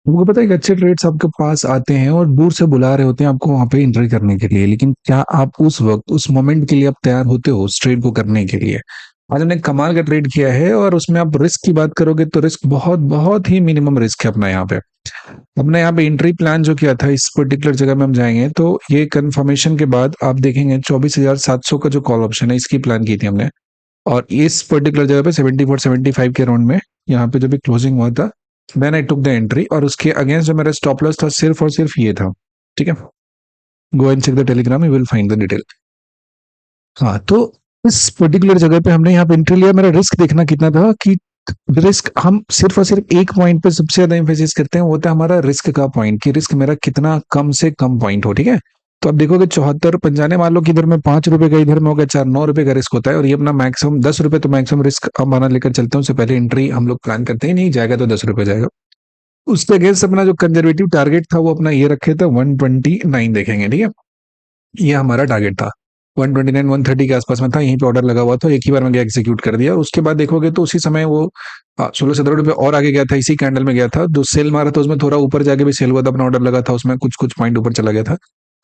आपको पता है कि अच्छे ट्रेड्स आपके पास आते हैं और दूर से बुला रहे होते हैं आपको वहां पे एंट्री करने के लिए, लेकिन क्या आप उस वक्त उस मोमेंट के लिए आप तैयार होते हो उस ट्रेड को करने के लिए? आज हमने कमाल का ट्रेड किया है और उसमें आप रिस्क की बात करोगे तो रिस्क बहुत बहुत ही मिनिमम रिस्क है अपना यहाँ पे। हमने यहाँ पे एंट्री प्लान जो किया था इस पर्टिकुलर जगह में हम जाएंगे तो ये कंफर्मेशन के बाद आप देखेंगे 24,700 का जो कॉल ऑप्शन है इसकी प्लान की थी हमने। और इस पर्टिकुलर जगह पे 74-75 के राउंड में यहाँ पे जब भी क्लोजिंग हुआ था then I took the entry, और उसके अगेंस्ट जो मेरा स्टॉप लॉस था सिर्फ और सिर्फ ये था। ठीक है, go and check the Telegram, you will find the detail. हाँ, तो इस पर्टिकुलर जगह पे हमने यहाँ पे एंट्री लिया। मेरा रिस्क देखना कितना था कि रिस्क हम सिर्फ और सिर्फ एक पॉइंट पे सबसे ज्यादा एम्फेसिस करते हैं, वो होता है हमारा रिस्क का पॉइंट, कि रिस्क मेरा कितना कम से कम पॉइंट हो। ठीक है, तो आप देखोगे 74 पंचाने, मान लो कि इधर में 5 रुपए का, इधर में होगा 4-9 रुपए का रिस्क होता है, और ये अपना मैक्सिमम 10 रुपए तो मैक्सिमम रिस्क हम माना लेकर चलते हैं। उससे पहले एंट्री हम लोग प्लान करते हैं, नहीं जाएगा तो 10 रुपए जाएगा। उसके अगेंस्ट अपना जो कंजर्वेटिव टारगेट था वो अपना ये रखे थे 129 देखेंगे। ठीक है, ये हमारा टारगेट था। 129 130 के आसपास में था, यहीं पे ऑर्डर लगा हुआ था, एक ही बार में गया एग्जीक्यूट कर दिया। और उसके बाद देखोगे तो उसी समय वो 16-17 रुपए और आगे गया था, इसी कैंडल में गया था। जो सेल मारा था उसमें थोड़ा ऊपर जाके भी सेल हुआ था, अपना ऑर्डर लगा था उसमें, कुछ कुछ पॉइंट ऊपर चला गया था।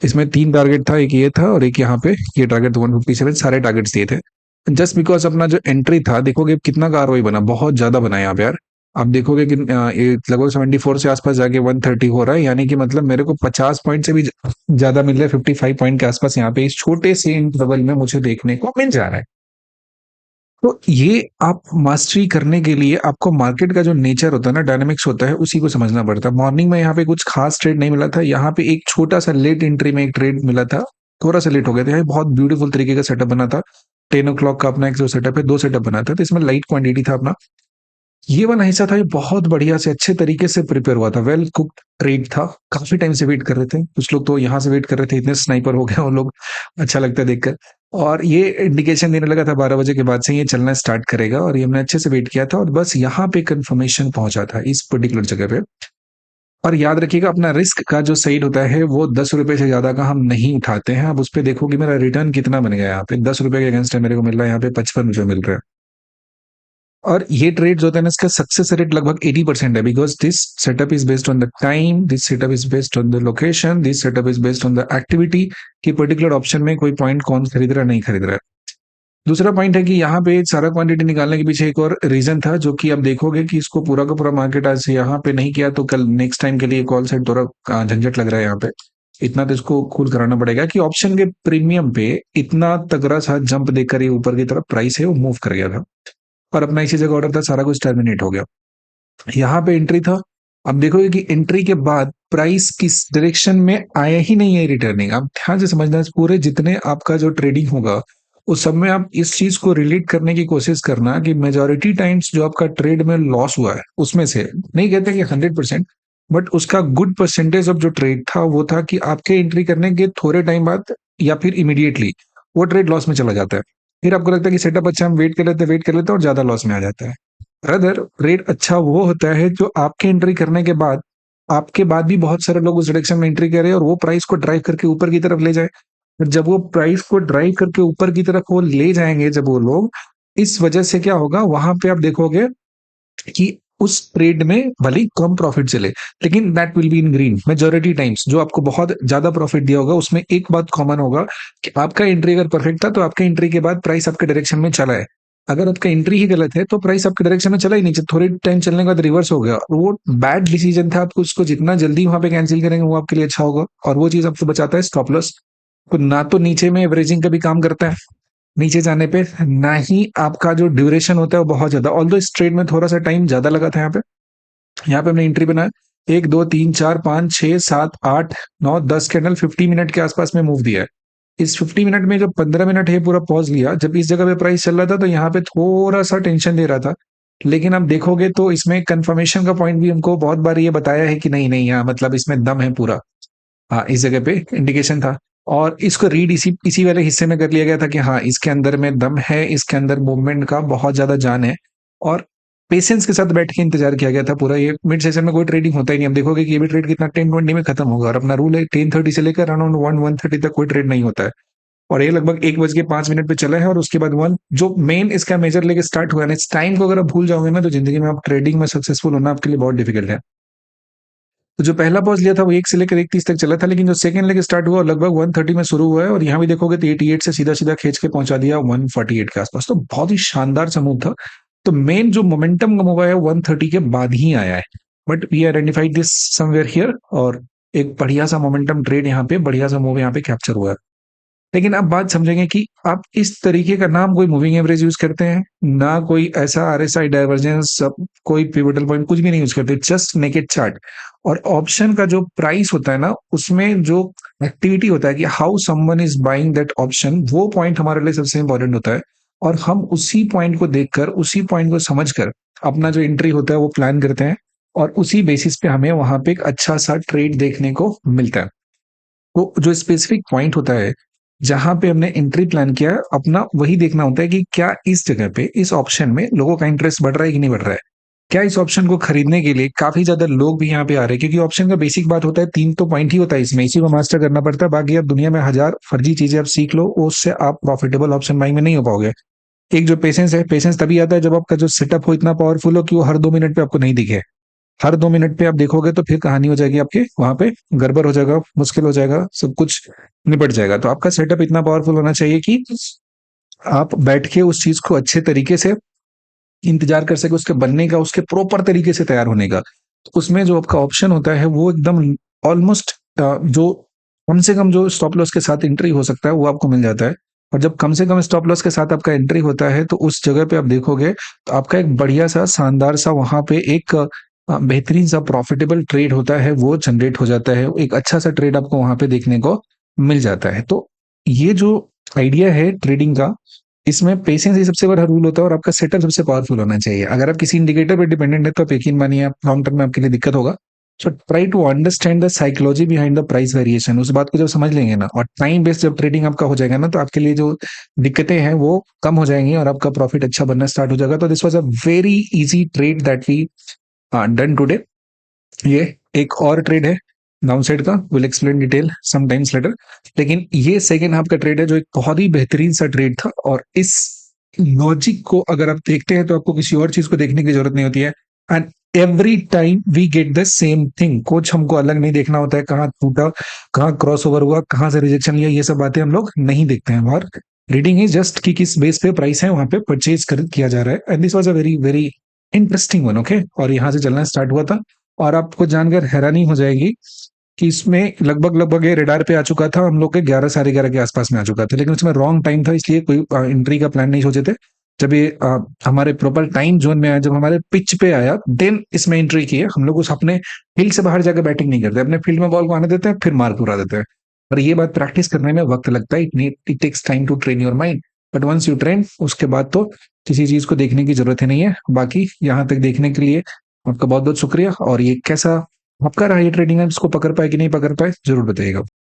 इसमें तीन टारगेट था, एक ये था और एक यहाँ पे ये टारगेट 157, सारे टारगेट्स दिए थे। जस्ट बिकॉज अपना जो एंट्री था, देखोगे कितना का आरओआई बना, बहुत ज्यादा बना यहाँ पे यार। आप देखोगे कि ये लगभग 74 से आसपास जाके 130 हो रहा है, यानी कि मतलब मेरे को 50 पॉइंट से भी ज्यादा मिल रहा है, 55 पॉइंट के आसपास यहाँ पे इस छोटे से इंटरवल में मुझे देखने को मिल जा रहा है। तो ये आप मास्टरी करने के लिए आपको मार्केट का जो नेचर होता है ना, डायनामिक्स होता है, उसी को समझना पड़ता है। मॉर्निंग में यहाँ पे कुछ खास ट्रेड नहीं मिला था, यहाँ पे एक छोटा सा लेट एंट्री में एक ट्रेड मिला था, थोड़ा सा लेट हो गया था। यहाँ बहुत ब्यूटीफुल तरीके का सेटअप बना था, 10 o'clock का अपना एक जो सेटअप है, दो सेटअप बना था, तो इसमें लाइट क्वांटिटी था अपना। ये वाला हिस्सा था, ये बहुत बढ़िया से अच्छे तरीके से प्रिपेयर हुआ था, वेल कुक्ड ट्रेड था। काफी टाइम से वेट कर रहे थे कुछ लोग, तो यहाँ से वेट कर रहे थे, इतने स्नाइपर हो गए वो लोग, अच्छा लगता है देखकर। और ये इंडिकेशन देने लगा था 12 बजे के बाद से ये चलना स्टार्ट करेगा, और ये हमने अच्छे से वेट किया था, और बस यहाँ पे कंफर्मेशन पहुंचा था इस पर्टिकुलर जगह पे। और याद रखिएगा अपना रिस्क का जो साइड होता है वो 10 रुपए से ज्यादा का हम नहीं उठाते हैं। अब उस पर देखो कि मेरा रिटर्न कितना बन गया, यहाँ पे 10 रुपए के अगेंस्ट मेरे को मिल रहा है यहाँ पे 55 रुपए मिल रहा है। और ये ट्रेड जो होता है ना, इसका सक्सेस रेट लगभग 80% है, because this setup is based on the time, this setup is based on the location, this setup is based on the activity, कि पर्टिकुलर ऑप्शन में कोई पॉइंट कौन खरीद रहा है नहीं खरीद रहा है। दूसरा पॉइंट है कि यहाँ पे सारा क्वांटिटी निकालने के पीछे एक और रीजन था, जो कि आप देखोगे कि इसको पूरा का पूरा मार्केट आज यहाँ पे नहीं किया तो कल नेक्स्ट टाइम के लिए कॉल सेट थोड़ा झंझट लग रहा है यहाँ पे। इतना तो इसको कूल कराना पड़ेगा कि ऑप्शन के प्रीमियम पे इतना तगड़ा सा जंप देकर ये ऊपर की तरफ प्राइस है वो मूव कर गया था, और अपना इसी जगह ऑर्डर था, सारा कुछ टर्मिनेट हो गया। यहाँ पे एंट्री था। अब देखोगे कि एंट्री के बाद प्राइस किस डायरेक्शन में आया ही नहीं है रिटर्निंग। आप ध्यान से समझना, पूरे जितने आपका जो ट्रेडिंग होगा उस सब में आप इस चीज को रिलेट करने की कोशिश करना कि मेजोरिटी टाइम्स जो आपका ट्रेड में लॉस हुआ है उसमें से, नहीं कहते कि 100%, बट उसका गुड परसेंटेज ऑफ जो ट्रेड था वो था कि आपके एंट्री करने के थोड़े टाइम बाद या फिर इमीडिएटली वो ट्रेड लॉस में चला जाता है। फिर आपको लगता है कि सेटअप अच्छा, हम वेट कर लेते हैं और ज्यादा लॉस में आ जाता है। ब्रदर, रेट अच्छा वो होता है जो आपके एंट्री करने के बाद, आपके बाद भी बहुत सारे लोग उस डायरेक्शन में एंट्री करें और वो प्राइस को ड्राइव करके ऊपर की तरफ ले जाए। और जब वो प्राइस को ड्राइव करके ऊपर की तरफ वो ले जाएंगे जब वो लोग, इस वजह से क्या होगा, वहां पे आप देखोगे कि उस ट्रेड में भले ही कम प्रॉफिट चले, लेकिन that will be in green majority times. जो आपको बहुत ज्यादा प्रॉफिट दिया होगा उसमें एक बात कॉमन होगा कि आपका एंट्री अगर परफेक्ट था तो आपके एंट्री के बाद प्राइस आपके डायरेक्शन में चला है। अगर आपका एंट्री ही गलत है तो प्राइस आपके डायरेक्शन में चला ही नहीं, थोड़ी टाइम चलने के बाद रिवर्स हो गया, और वो बैड डिसीजन था। आपको उसको जितना जल्दी वहां पे कैंसिल करेंगे वो आपके लिए अच्छा होगा, और वो चीज आपको बचाता है स्टॉप लॉस। तो ना तो नीचे में एवरेजिंग का भी काम करता है नीचे जाने पे, ना ही आपका जो ड्यूरेशन होता है वो बहुत ज्यादा, ऑल्दो इस ट्रेड में थोड़ा सा टाइम ज्यादा लगा था यहाँ पे हमने एंट्री बनाया। 1 2 3 4 5 6 7 8 9 10 कैंडल 50 मिनट के आसपास में मूव दिया है। इस 50 मिनट में जो 15 मिनट है पूरा पॉज लिया, जब इस जगह पे प्राइस चल रहा था तो यहाँ पे थोड़ा सा टेंशन दे रहा था। लेकिन आप देखोगे तो इसमें कंफर्मेशन का पॉइंट भी हमको बहुत बार ये बताया है कि नहीं नहीं, यहाँ मतलब इसमें दम है पूरा। हाँ, इस जगह पे इंडिकेशन था, और इसको रीड इसी इसी वाले हिस्से में कर लिया गया था कि हाँ इसके अंदर में दम है, इसके अंदर मूवमेंट का बहुत ज्यादा जान है। और पेशेंस के साथ बैठ के इंतजार किया गया था पूरा। ये मिड सेशन में कोई ट्रेडिंग होता ही नहीं, हम देखोगे कि ये भी ट्रेड कितना 10-20 में खत्म होगा, और अपना रूल है 10:30 से लेकर अराउंड 1-1:30 तक कोई ट्रेड नहीं होता है। और ये लगभग 1 बज के 5 मिनट पे चला है, और उसके बाद वन जो मेन इसका मेजर लेके स्टार्ट हुआ है ना, इस टाइम को अगर आप भूल जाओगे ना तो जिंदगी में आप ट्रेडिंग में सक्सेसफुल होना आपके लिए बहुत डिफिकल्ट है। तो जो पहला पॉज लिया था वो 1 से लेकर 1:30 तक चला था, लेकिन जो सेकंड लेग स्टार्ट हुआ लगभग 1:30 में शुरू हुआ है और यहाँ भी देखोगे तो 88 से सीधा-सीधा खींच के पहुँचा दिया 148 के आसपास। तो बहुत ही शानदार सा मूव था। तो मेन जो मोमेंटम का मूव आया 130 के बाद ही आया है। But we identified this somewhere here और एक बढ़िया सा मोमेंटम ट्रेड यहाँ पे, बढ़िया सा मूव यहाँ पे कैप्चर हुआ है। लेकिन अब बात समझेंगे कि आप इस तरीके का ना हम कोई मूविंग एवरेज यूज करते हैं, ना कोई ऐसा आरएसआई डाइवर्जेंस, कोई पिवोटल पॉइंट कुछ भी नहीं यूज करते, जस्ट नेकेड चार्ट। और ऑप्शन का जो प्राइस होता है ना, उसमें जो एक्टिविटी होता है कि how someone is buying that option, वो पॉइंट हमारे लिए सबसे इंपॉर्टेंट होता है। और हम उसी पॉइंट को देखकर, उसी पॉइंट को समझकर अपना जो एंट्री होता है वो प्लान करते हैं और उसी बेसिस पे हमें वहां पे एक अच्छा सा ट्रेड देखने को मिलता है। तो जो स्पेसिफिक पॉइंट होता है जहां पे हमने एंट्री प्लान किया है, अपना वही देखना होता है कि क्या इस जगह पे इस ऑप्शन में लोगों का इंटरेस्ट बढ़ रहा है कि नहीं बढ़ रहा है। क्या इस ऑप्शन को खरीदने के लिए काफी ज्यादा लोग भी यहाँ पे आ रहे हैं, क्योंकि ऑप्शन का बेसिक बात होता है, 3 तो पॉइंट ही होता है इसमें, इसी को मास्टर करना पड़ता है। बाकी आप दुनिया में हजार फर्जी चीजें आप सीख लो, उससे आप प्रॉफिटेबल ऑप्शन बाइंग में नहीं हो पाओगे। एक जो पेशेंस है, पेशेंस तभी आता है जब आपका जो सेटअप हो इतना पावरफुल हो कि वो हर 2 मिनट पे आपको नहीं दिखे। हर 2 मिनट पे आप देखोगे तो फिर कहानी हो जाएगी आपके, वहां पे गड़बड़ हो जाएगा, मुश्किल हो जाएगा, सब कुछ निपट जाएगा। तो आपका सेटअप इतना पावरफुल होना चाहिए कि आप बैठ के उस चीज को अच्छे तरीके से इंतजार कर सके, उसके बनने का, उसके प्रॉपर तरीके से तैयार होने का। तो उसमें जो आपका ऑप्शन होता है वो एकदम ऑलमोस्ट जो कम से कम जो स्टॉप लॉस के साथ एंट्री हो सकता है वो आपको मिल जाता है। और जब कम से कम स्टॉप लॉस के साथ आपका एंट्री होता है तो उस जगह पे आप देखोगे तो आपका एक बढ़िया सा शानदार सा वहां पे एक बेहतरीन सा प्रॉफिटेबल ट्रेड होता है, वो जनरेट हो जाता है। एक अच्छा सा ट्रेड आपको वहां पे देखने को मिल जाता है। तो ये जो आइडिया है ट्रेडिंग का, इसमें पेशेंस ही सबसे बड़ा रूल होता है और आपका सेटअप सबसे पावरफुल होना चाहिए। अगर आप किसी इंडिकेटर पर डिपेंडेंट है तो आप यकीन मानिए आप लॉन्ग टर्म में आपके लिए दिक्कत होगा। So try to understand the psychology behind the price variation. उस बात को जब समझ लेंगे ना और टाइम बेस्ड जब ट्रेडिंग आपका हो जाएगा ना, तो आपके लिए जो दिक्कतें हैं वो कम हो जाएंगी और आपका प्रॉफिट अच्छा बनना स्टार्ट हो जाएगा। तो this was a very easy trade that we done today. ये एक और ट्रेड है डाउन साइड का, will explain detail some times later. लेकिन ये सेकेंड हाफ का ट्रेड है जो एक बहुत ही बेहतरीन सा ट्रेड था। और इस लॉजिक को अगर आप देखते हैं तो आपको किसी और चीज को देखने की जरूरत नहीं होती है। And every time we get the same thing. कुछ हमको अलग नहीं देखना होता है, कहाँ टूटा, कहाँ क्रॉस ओवर हुआ, कहाँ से रिजेक्शन लिया, ये सब बातें हम लोग नहीं देखते हैं। और रीडिंग इज जस्ट कि किस बेस पे प्राइस है वहां पे परचेज किया जा रहा है। And this was a very very interesting one. Okay, और यहाँ से चलना स्टार्ट हुआ था और आपको जानकर हैरानी हो जाएगी कि इसमें लगभग लगभग ये रडार पे आ चुका था हम लोग के 11 साढ़े 11 के आसपास में आ चुका था, लेकिन उसमें रॉन्ग टाइम था, इसलिए कोई एंट्री का प्लान नहीं सोचे थे। जब ये हमारे प्रॉपर टाइम जोन में आया, जब हमारे पिच पे आया, देन इसमें एंट्री की है। हम लोग उस अपने फील्ड से बाहर जाकर बैटिंग नहीं करते, अपने फील्ड में बॉल को आने देते हैं, फिर मार पूरा देते हैं। और ये बात प्रैक्टिस करने में वक्त लगता है, it takes time to train your mind. But once you train, उसके बाद तो किसी चीज को देखने की जरूरत ही नहीं है। बाकी यहाँ तक देखने के लिए आपका बहुत बहुत शुक्रिया। और ये कैसा आपका रहा ये ट्रेडिंग है, इसको पकड़ पाए कि नहीं पकड़ पाए जरूर बताइएगा।